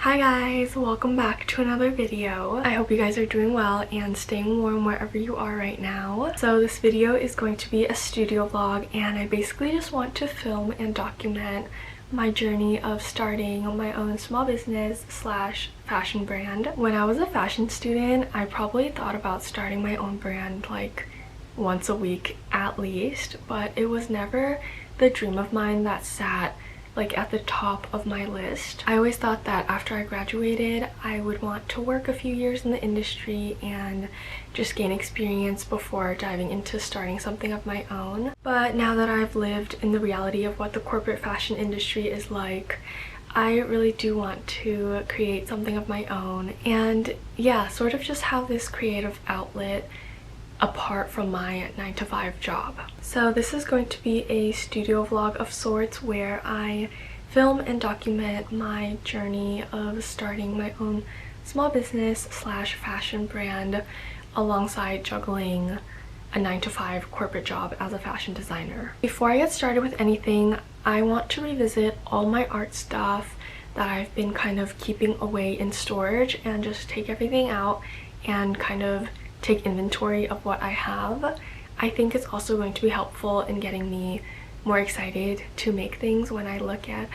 Hi guys, welcome back to another video. I hope you guys are doing well and staying warm wherever you are right now. So this video is going to be a studio vlog, and I basically just want to film and document my journey of starting my own small business slash fashion brand. When I was a fashion student, I probably thought about starting my own brand like once a week at least, but it was never the dream of mine that sat like at the top of my list. I always thought that after I graduated, I would want to work a few years in the industry and just gain experience before diving into starting something of my own. But now that I've lived in the reality of what the corporate fashion industry is like, I really do want to create something of my own and yeah, sort of just have this creative outlet apart from my 9-to-5 job. So this is going to be a studio vlog of sorts where I film and document my journey of starting my own small business slash fashion brand alongside juggling a 9-to-5 corporate job as a fashion designer. Before I get started with anything, I want to revisit all my art stuff that I've been kind of keeping away in storage and just take everything out and kind of take inventory of what I have. I think it's also going to be helpful in getting me more excited to make things when I look at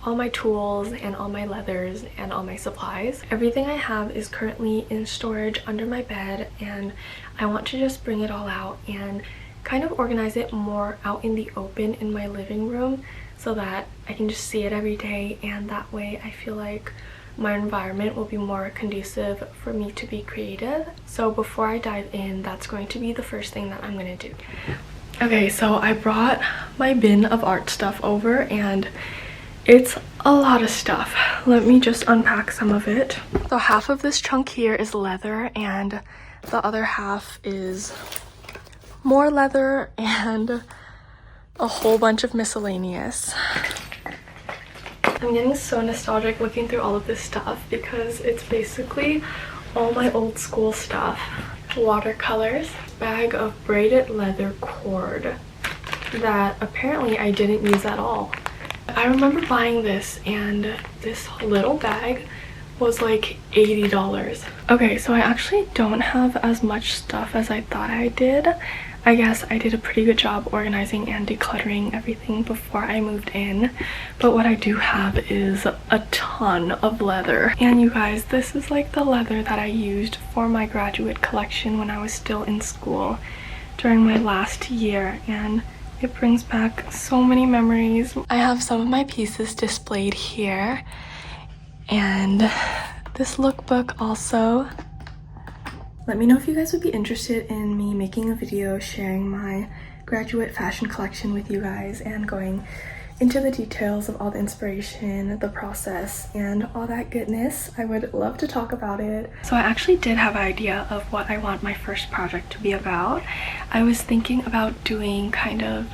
all my tools and all my leathers and all my supplies. Everything I have is currently in storage under my bed, and I want to just bring it all out and kind of organize it more out in the open in my living room so that I can just see it every day, and that way I feel like my environment will be more conducive for me to be creative. So before I dive in, that's going to be the first thing that I'm gonna do. Okay, so I brought my bin of art stuff over and it's a lot of stuff. Let me just unpack some of it. So half of this chunk here is leather and the other half is more leather and a whole bunch of miscellaneous. I'm getting so nostalgic looking through all of this stuff because it's basically all my old school stuff. Watercolors, bag of braided leather cord that apparently I didn't use at all. I remember buying this and this little bag was like $80. Okay, so I actually don't have as much stuff as I thought I did. I guess I did a pretty good job organizing and decluttering everything before I moved in, but what I do have is a ton of leather. And you guys, this is like the leather that I used for my graduate collection when I was still in school during my last year, and it brings back so many memories. I have some of my pieces displayed here, and this lookbook also. Let me know if you guys would be interested in me making a video sharing my graduate fashion collection with you guys and going into the details of all the inspiration, the process, and all that goodness. I would love to talk about it. So I actually did have an idea of what I want my first project to be about. I was thinking about doing kind of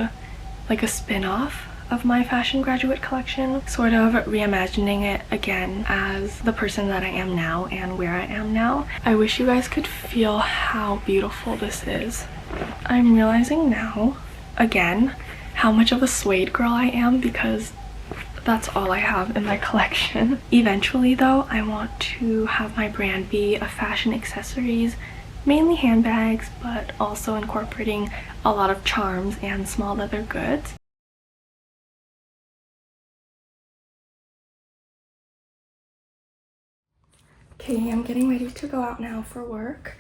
like a spin-off of my fashion graduate collection, sort of reimagining it again as the person that I am now and where I am now. I wish you guys could feel how beautiful this is. I'm realizing now, again, how much of a suede girl I am because that's all I have in my collection. Eventually though, I want to have my brand be a fashion accessories, mainly handbags, but also incorporating a lot of charms and small leather goods. Okay, I'm getting ready to go out now for work.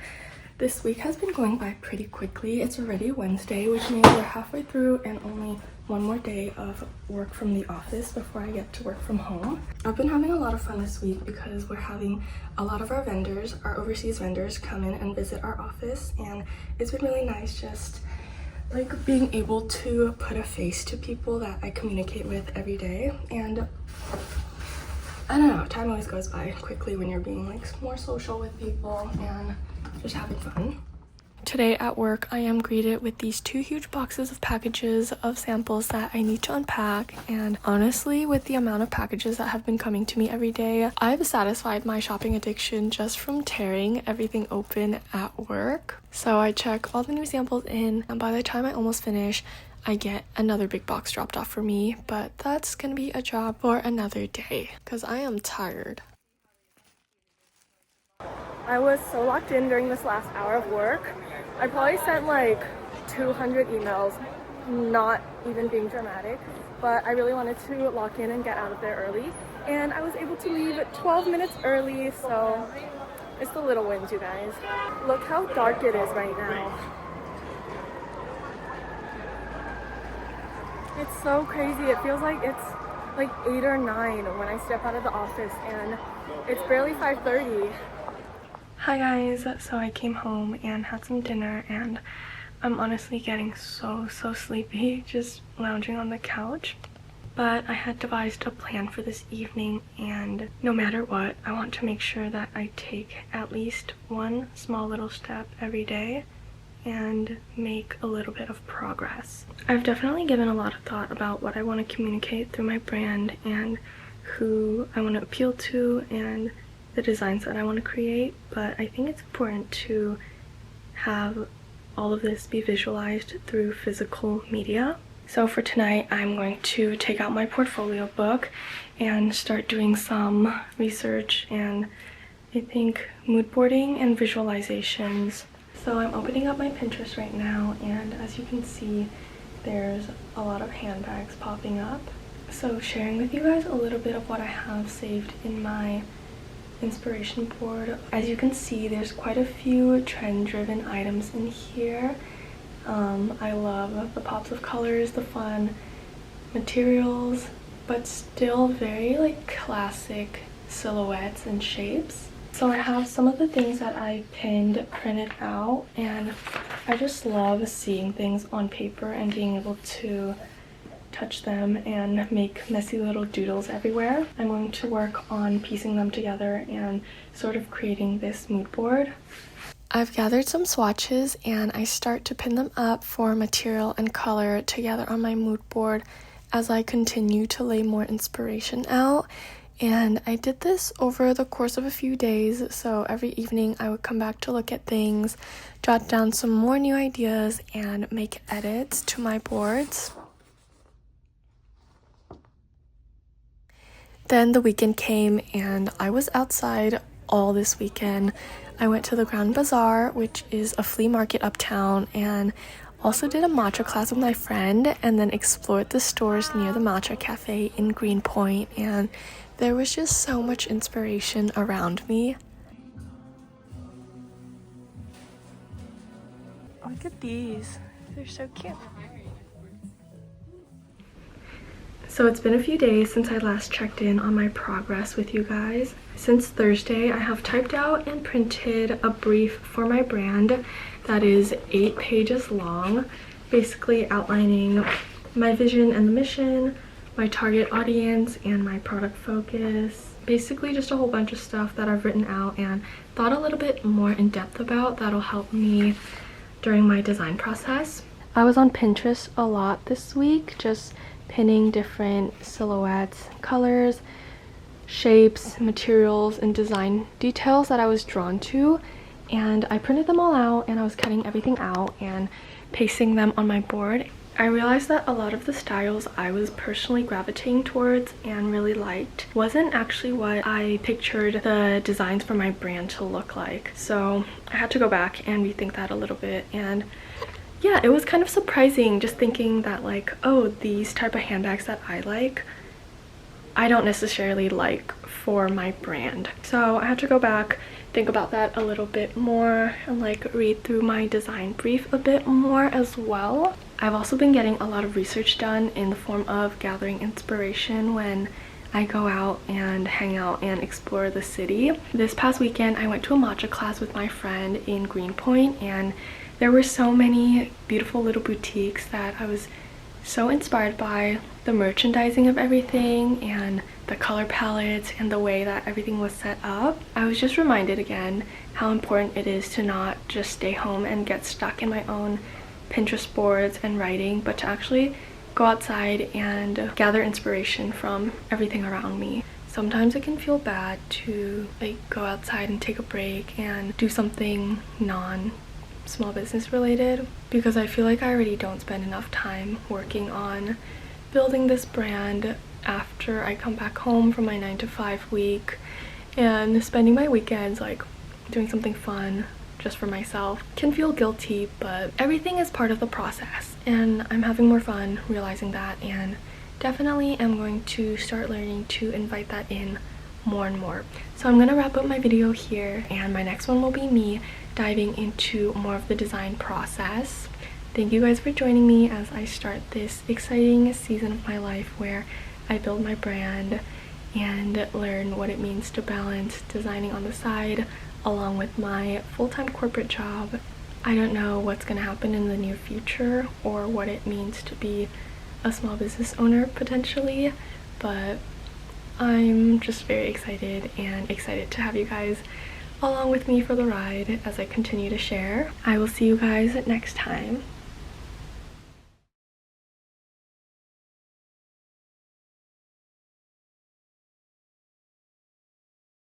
This week has been going by pretty quickly. It's already Wednesday, which means we're halfway through and only one more day of work from the office before I get to work from home. I've been having a lot of fun this week because we're having a lot of our vendors, our overseas vendors, come in and visit our office, and it's been really nice just like being able to put a face to people that I communicate with every day. And I don't know, time always goes by quickly when you're being like more social with people and just having fun. Today at work, I am greeted with these 2 huge boxes of packages of samples that I need to unpack, and honestly, with the amount of packages that have been coming to me every day, I've satisfied my shopping addiction just from tearing everything open at work. So I check all the new samples in, and by the time I almost finish, I get another big box dropped off for me, but that's gonna be a job for another day because I am tired. I was so locked in during this last hour of work. I probably sent like 200 emails, not even being dramatic, but I really wanted to lock in and get out of there early. And I was able to leave 12 minutes early, so it's the little wins, you guys. Look how dark it is right now. It's so crazy. It feels like it's like 8 or 9 when I step out of the office, and it's barely 5:30. Hi guys, so I came home and had some dinner, and I'm honestly getting so sleepy just lounging on the couch. But I had devised a plan for this evening, and no matter what, I want to make sure that I take at least one small little step every day and make a little bit of progress. I've definitely given a lot of thought about what I want to communicate through my brand and who I want to appeal to and the designs that I want to create, but I think it's important to have all of this be visualized through physical media. So for tonight, I'm going to take out my portfolio book and start doing some research and I think mood boarding and visualizations. So I'm opening up my Pinterest right now, and as you can see, there's a lot of handbags popping up. So sharing with you guys a little bit of what I have saved in my inspiration board. As you can see, there's quite a few trend-driven items in here. I love the pops of colors, the fun materials, but still very like classic silhouettes and shapes. So I have some of the things that I printed out, and I just love seeing things on paper and being able to touch them and make messy little doodles everywhere. I'm going to work on piecing them together and sort of creating this mood board. I've gathered some swatches and I start to pin them up for material and color together on my mood board as I continue to lay more inspiration out. And I did this over the course of a few days, so every evening I would come back to look at things, jot down some more new ideas, and make edits to my boards. Then the weekend came and I was outside all this weekend. I went to the Grand Bazaar, which is a flea market uptown, and also did a matcha class with my friend, and then explored the stores near the matcha cafe in Greenpoint, and there was just so much inspiration around me. Look at these, they're so cute. So it's been a few days since I last checked in on my progress with you guys. Since Thursday, I have typed out and printed a brief for my brand that is 8 pages long, basically outlining my vision and the mission, my target audience, and my product focus. Basically just a whole bunch of stuff that I've written out and thought a little bit more in depth about that'll help me during my design process. I was on Pinterest a lot this week, just pinning different silhouettes, colors, shapes, materials, and design details that I was drawn to, and I printed them all out and I was cutting everything out and pasting them on my board. I realized that a lot of the styles I was personally gravitating towards and really liked wasn't actually what I pictured the designs for my brand to look like. So I had to go back and rethink that a little bit, and yeah, it was kind of surprising just thinking that like, oh, these type of handbags that I like, I don't necessarily like for my brand. So I had to go back, think about that a little bit more, and like read through my design brief a bit more as well. I've also been getting a lot of research done in the form of gathering inspiration when I go out and hang out and explore the city. This past weekend, I went to a matcha class with my friend in Greenpoint, and there were so many beautiful little boutiques that I was so inspired by. The merchandising of everything and the color palettes and the way that everything was set up. I was just reminded again how important it is to not just stay home and get stuck in my own Pinterest boards and writing, but to actually go outside and gather inspiration from everything around me. Sometimes it can feel bad to like go outside and take a break and do something non-small business related, because I feel like I already don't spend enough time working on building this brand after I come back home from my 9 to 5 week and spending my weekends like doing something fun just for myself can feel guilty, but everything is part of the process and I'm having more fun realizing that, and definitely am going to start learning to invite that in more and more. So I'm gonna wrap up my video here, and my next one will be me diving into more of the design process. Thank you guys for joining me as I start this exciting season of my life where I build my brand and learn what it means to balance designing on the side along with my full-time corporate job. I don't know what's gonna happen in the near future or what it means to be a small business owner potentially, but I'm just very excited to have you guys along with me for the ride as I continue to share. I will see you guys next time.